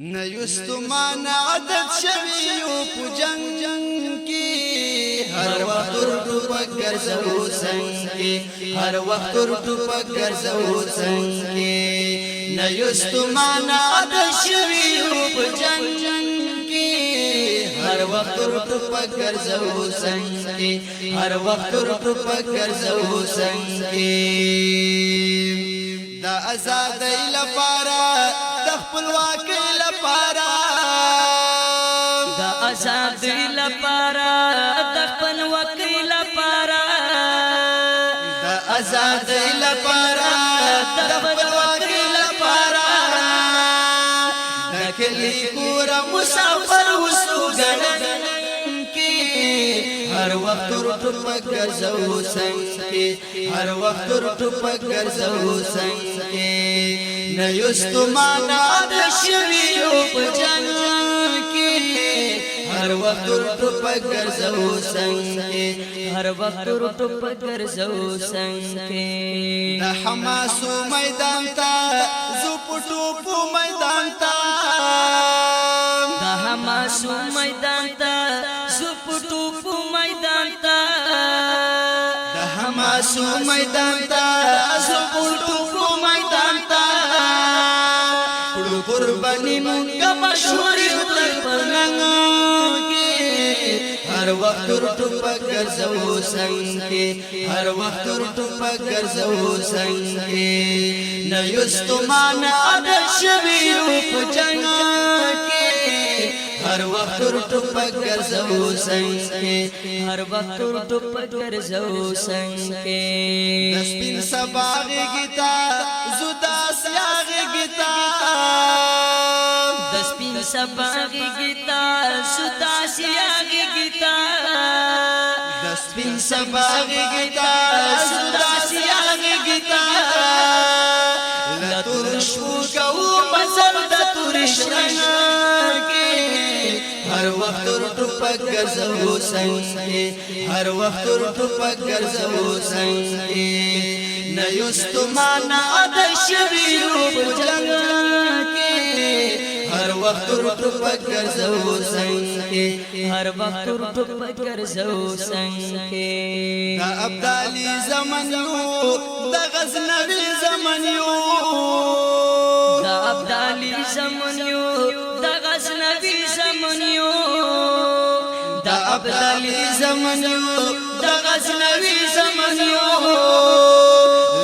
نیستمان عادت شویو پو جنگ کی ہر وقت ټوپک ګرځو څنګه هر وخت ټوپک ګرځو څنګه نیستمان عادت شویو پو جنگ کی هر وقت ټوپک ګرځو څنګه هر وخت ټوپک ګرځو څنګه دا آزادۍ لپاره د خپلواکۍ لپاره دا آزادۍ لپاره د خپلواکۍ لپاره دا آزادۍ لپاره د خپلواکۍ لپاره د کلی کور مسافر وسو ګڼل هر وخت ټوپک ګرځو څنګه هر وخت ټوپک ګرځو څنګه نیستمان عادت شویو په جنگ کې هر وخت ټوپک ګرځو څنګه هر وخت ټوپک ګرځو څنګه د حماسو میدان ته زو پټو میدان ته د حماسو میدان ته زو پټو میدان ته د حماسو میدان ته زو پټو میدان ته قربانی مونږه مشهور یو تر پرنګ کې هر وخت ټوپک ګرځو څنګه هر وخت ټوپک ګرځو څنګه نیستمان عادت شویو په جنگ کې هر وخت ټوپک ګرځو څنګه هر وخت ټوپک ګرځو څنګه د سپین سبا غیږتا زدا سیاغ غیتا د سپین سبا غیږتا زدا سیاغ غیتا د سپین سبا غیږتا زدا سیاغ غیتا لتور شو کو مزل د تورش رنگ هر وخت ټوپک ګرځو څنګه هر وخت ټوپک ګرځو څنګه نیستمان عادت شویو په جنگ کې هر وخت ټوپک ګرځو څنګه هر وخت ټوپک ګرځو څنګه دا ابدالي زمن یو د غزنوي زمن یو دا ابدالي زمن یو د غزنوي زمن یو دا ابدالي زمن یو د غزنوي زمن یو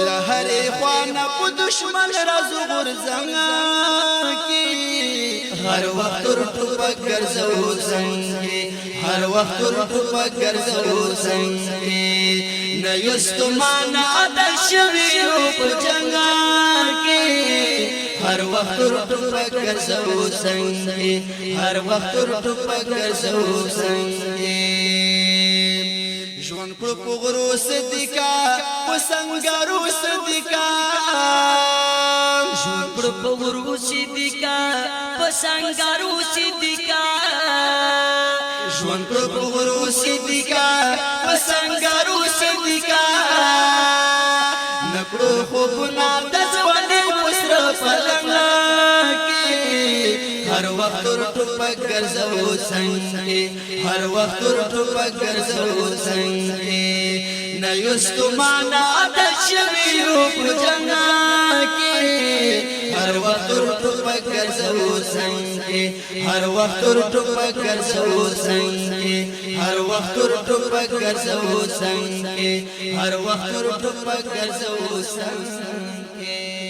لهر خوانه په دشمن رازو غرزنګ کی هر وخت ټوپک ګرځو څنګه هر وخت ټوپک ګرځو څنګه نیستمان عادت شویو په جنگ کې هر وخت ټوپک ګرځو څنګه هر وخت ټوپک ګرځو څنګه ژوند کړو په غرو صدیقا په سنگارو صدیقا ژوند کړو په غرو صدیقا په سنگارو صدیقا ژوند کړو په غرو صدیقا په سنگارو صدیقا نکړو خوبونه د ځوانۍ پسر پلنګ کې هر وخت ټوپک ګرځو څنګه هر وخت ټوپک ګرځو څنګه نیستمان عادت شویو په جنگ کې هر وخت ټوپک ګرځو څنګه هر وخت ټوپک ګرځو څنګه هر وخت ټوپک ګرځو څنګه هر وخت ټوپک ګرځو څنګه